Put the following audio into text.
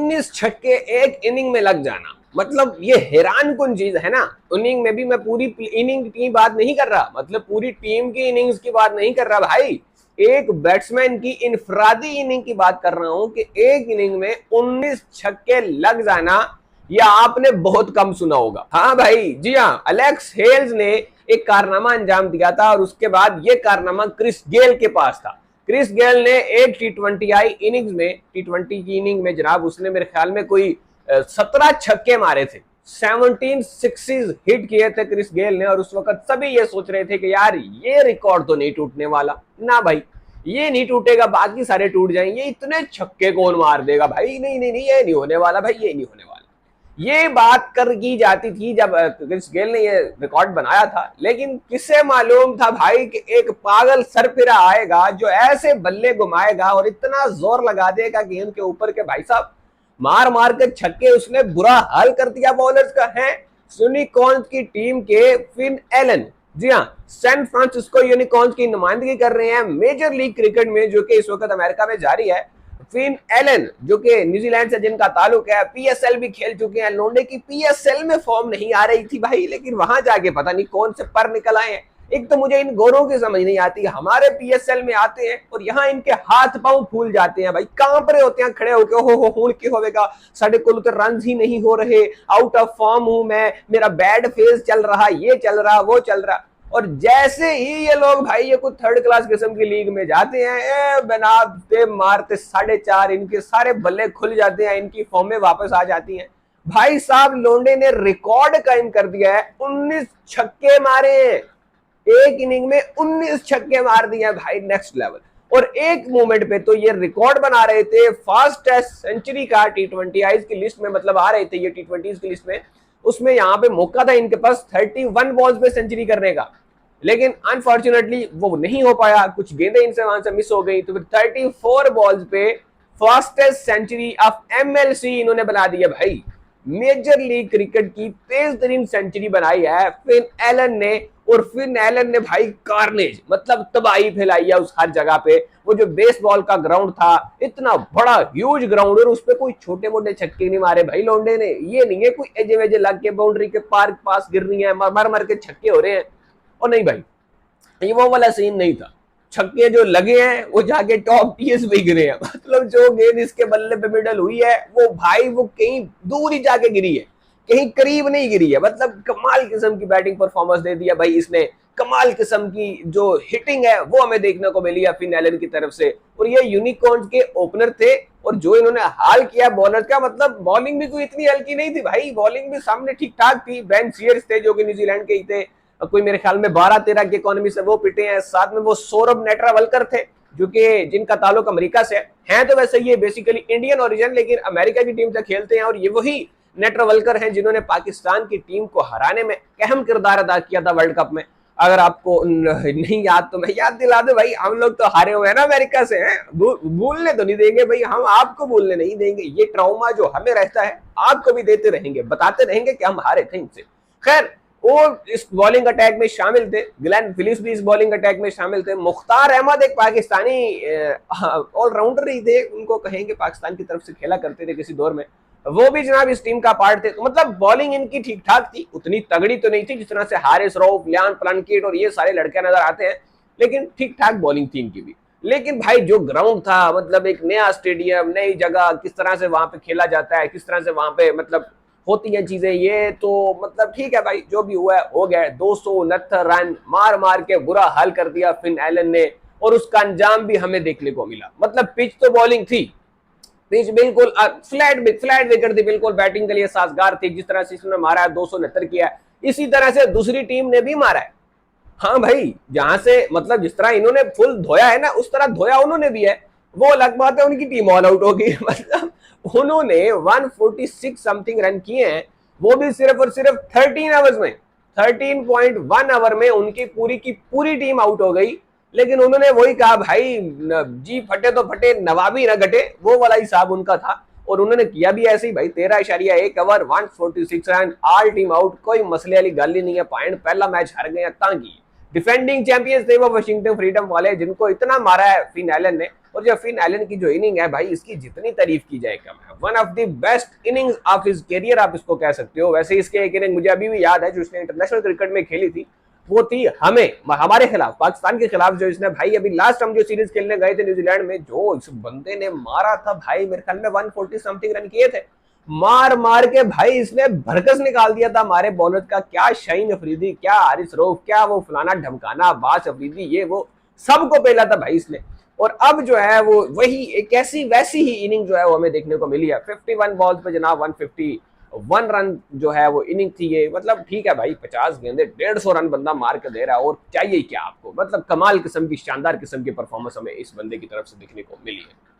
19 छक्के एक इनिंग में लग जाना, मतलब ये हैरान कुन चीज है ना। इनिंग में भी मैं पूरी इनिंग की बात नहीं कर रहा, मतलब पूरी टीम की इनिंग्स की बात नहीं कर रहा भाई, एक बैट्समैन की इनफरादी इनिंग की बात कर रहा हूं कि एक इनिंग में 19 छक्के लग जाना, यह आपने बहुत कम सुना होगा। हाँ भाई, जी हाँ, एलेक्स हेल्स ने एक कारनामा अंजाम दिया था और उसके बाद यह कारनामा क्रिस गेल के पास था। क्रिस गेल ने एक टी20 आई इनिंग्स में, टी20 की इनिंग में जनाब, उसने मेरे ख्याल में कोई 17 छक्के मारे थे, 17 सिक्सेस हिट किए थे क्रिस गेल ने। और उस वक्त सभी ये सोच रहे थे कि यार ये रिकॉर्ड तो नहीं टूटने वाला ना भाई, ये नहीं टूटेगा, बाकी सारे टूट जाएंगे, इतने छक्के कौन मार देगा भाई, नहीं नहीं नहीं, ये नहीं होने वाला भाई, ये नहीं होने वाला। ये बात कर की जाती थी जब क्रिस गेल ने ये रिकॉर्ड बनाया था, लेकिन किसे मालूम था भाई कि एक पागल सरफिरा आएगा जो ऐसे बल्ले घुमाएगा और इतना जोर लगा देगा गेंद के ऊपर के भाई साहब मार मार के छक्के उसने बुरा हाल कर दिया बॉलर्स का। है यूनिकॉर्न्स की टीम के फिन एलन, जी हाँ, सैन फ्रांसिस्को यूनिकॉर्न्स की नुमाइंदगी कर रहे हैं मेजर लीग क्रिकेट में, जो कि इस वक्त अमेरिका में जारी है। फिन एलन जो कि न्यूजीलैंड से जिनका ताल्लुक है, पीएसएल भी खेल चुके हैं, लोंडे की पीएसएल में फॉर्म नहीं आ रही थी भाई, लेकिन वहां जाके पता नहीं कौन से पर निकल आए हैं। एक तो मुझे इन गोरों की समझ नहीं आती, हमारे पीएसएल में आते हैं और यहाँ इनके हाथ पांव फूल जाते हैं भाई, कांप रहे होते हैं खड़े होके, हो की होगा, साढ़े कुल तो रन ही नहीं हो रहे, आउट ऑफ फॉर्म हूं मैं, मेरा बैड फेज चल रहा, ये चल रहा, वो चल रहा। और जैसे ही ये लोग भाई ये कुछ थर्ड क्लास किस्म की लीग में जाते हैं, बनाते मारते 4.5, इनके सारे बल्ले खुल जाते हैं, इनकी फॉर्में वापस आ जाती हैं। भाई साहब लोंडे ने रिकॉर्ड कायम कर दिया है, 19 छक्के मारे हैं एक इनिंग में, 19 छक्के मार दिए हैं भाई, नेक्स्ट लेवल। और एक मोमेंट पे तो ये रिकॉर्ड बना रहे थे फास्टेस्ट सेंचुरी का टी20 की लिस्ट में, मतलब आ रहे थे ये टी20 की लिस्ट में, उसमें यहाँ पे मौका था इनके पास 31 बॉल्स पे सेंचुरी करने का, लेकिन अनफॉर्चुनेटली वो नहीं हो पाया, कुछ गेंदें इनसे वहां से मिस हो गई, तो फिर 34 बॉल्स पे फास्टेस्ट सेंचुरी ऑफ एमएलसी इन्होंने बना दिया भाई, मेजर लीग क्रिकेट की तेज तरीन सेंचुरी बनाई है फिन एलन ने। और फिन एलन ने भाई कार्नेज, मतलब तबाही फैलाई है उस हर जगह पे। वो जो बेसबॉल का ग्राउंड था, इतना बड़ा ह्यूज ग्राउंड, और उस पे कोई छोटे मोटे छक्के नहीं मारे भाई लौंडे ने, ये नहीं है कोई एजे वेजे लग के बाउंड्री के पार पास गिर रही है, मर मर के छक्के हो रहे हैं, और नहीं भाई, ये वो वाला सीन नहीं था। छक्के जो लगे हैं वो जाके टॉप टीएस पे गिरे हैं, मतलब जो गेंद इसके बल्ले पे मिडल हुई है वो भाई वो कहीं दूर ही जाके गिरी है, कहीं करीब नहीं गिरी है, मतलब कमाल किस्म की बैटिंग परफॉर्मेंस दे दिया भाई इसने, कमाल किस्म की जो हिटिंग है वो हमें देखने को मिली है फिन एलन की तरफ से। और ये यूनिकॉर्न्स के ओपनर थे, और जो इन्होंने हाल किया बॉलर का, मतलब बॉलिंग भी कोई इतनी हल्की नहीं थी भाई, बॉलिंग भी सामने ठीक ठाक थी। बेन सीयर्स थे जो कि न्यूजीलैंड के ही थे, कोई मेरे ख्याल में 12-13 की इकोनॉमी से वो पिटे हैं, साथ में वो सौरभ नेट्रावलकर थे जो कि जिनका ताल्लुक अमेरिका से है, तो वैसे ये बेसिकली इंडियन ओरिजिन लेकिन अमेरिका की टीम से खेलते हैं, और ये वही नेट्रावलकर हैं जिन्होंने पाकिस्तान की टीम को हराने में अहम किरदार अदा किया था वर्ल्ड कप में। अगर आपको नहीं याद तो मैं याद दिला दूं भाई, हम लोग तो हारे हुए हैं ना अमेरिका से, हैं भूलने तो नहीं देंगे भाई, हम आपको भूलने नहीं देंगे, ये ट्रॉमा जो हमें रहता है आपको भी देते रहेंगे, बताते रहेंगे कि हम हारे थे इनसे। खैर वो इस बॉलिंग अटैक में शामिल थे, ग्लेन फिलिप्स भी इस बॉलिंग अटैक में शामिल थे, मुख्तार अहमद एक पाकिस्तानी ऑलराउंडर ही थे, उनको कहेंगे पाकिस्तान की तरफ से खेला करते थे किसी दौर में, वो भी जनाब इस टीम का पार्ट थे। तो मतलब बॉलिंग इनकी ठीक ठाक थी, उतनी तगड़ी तो नहीं थी जिस तरह से हारिस रऊफ, लियान प्लंकेट और ये सारे लड़के नजर आते हैं, लेकिन ठीक ठाक बॉलिंग थी इनकी भी। लेकिन भाई जो ग्राउंड था, मतलब एक नया स्टेडियम, नई जगह, किस तरह से वहां पे खेला जाता है, किस तरह से वहां पे मतलब होती हैं चीजें, ये तो मतलब ठीक है भाई, जो भी हुआ है हो गया। 269 रन मार मार के बुरा हाल कर दिया फिन एलन ने, और उसका अंजाम भी हमें देखने को मिला। मतलब पिच तो बॉलिंग थी, पिच बिल्कुल फ्लैट विकेट थी, बिल्कुल बैटिंग के लिए साजगार थी, जिस तरह से इसने मारा है 269 किया है, इसी तरह से दूसरी टीम ने भी मारा है। हाँ भाई, जहां से मतलब जिस तरह इन्होंने फुल धोया है ना, उस तरह धोया उन्होंने भी है, वो अलग बात है, उनकी टीम ऑल आउट हो गई। मतलब उन्होंने 146 समथिंग रन किए हैं, वो भी सिर्फ और सिर्फ 13 आवर्स में, 13.1 आवर में उनकी पूरी की पूरी टीम आउट हो गई। लेकिन उन्होंने वही कहा भाई, जी फटे तो फटे, नवाबी ना घटे, वो वाला हिसाब उनका था, और उन्होंने किया भी ऐसे ही भाई। 13.1 over 146 run, all team out, कोई मसले वाली गल ही नहीं है। पॉइंट पहला मैच हार गए ताकि डिफेंडिंग चैंपियंस थे वो वाशिंगटन फ्रीडम वाले, जिनको इतना मारा है फिन एलन ने, और जो फिन एलन की जो इनिंग है भाई, इसकी जितनी तारीफ की जाए कम है। One of the best innings of his career आप इसको कह सकते हो। वैसे इसके एक इनिंग मुझे अभी भी याद है जो इसने इंटरनेशनल क्रिकेट में खेली थी, वो थी हमारे खिलाफ, पाकिस्तान के खिलाफ, जो इसने भाई अभी लास्ट हम जो सीरीज खेलने गए थे न्यूजीलैंड में, जो इस बंदे ने मारा था भाई, मेरे ख्याल में 140 समथिंग रन किए थे, मार मार के भाई इसने भरकस निकाल दिया था हमारे बॉलर का। क्या शाहीन अफरीदी, क्या हारिस रऊफ, क्या वो फलाना ढमकाना अब्बास अफरीदी, ये वो सबको पहला था भाई इसने। और अब जो है वो वही एक ऐसी वैसी ही इनिंग जो है वो हमें देखने को मिली है। 51 बॉल्स पे जनाब 151 रन जो है वो इनिंग थी ये। मतलब ठीक है भाई, 50 गेंदे 150 रन बंदा मार के दे रहा है, और चाहिए क्या आपको। मतलब कमाल किस्म की, शानदार किस्म की परफॉर्मेंस हमें इस बंदे की तरफ से देखने को मिली है।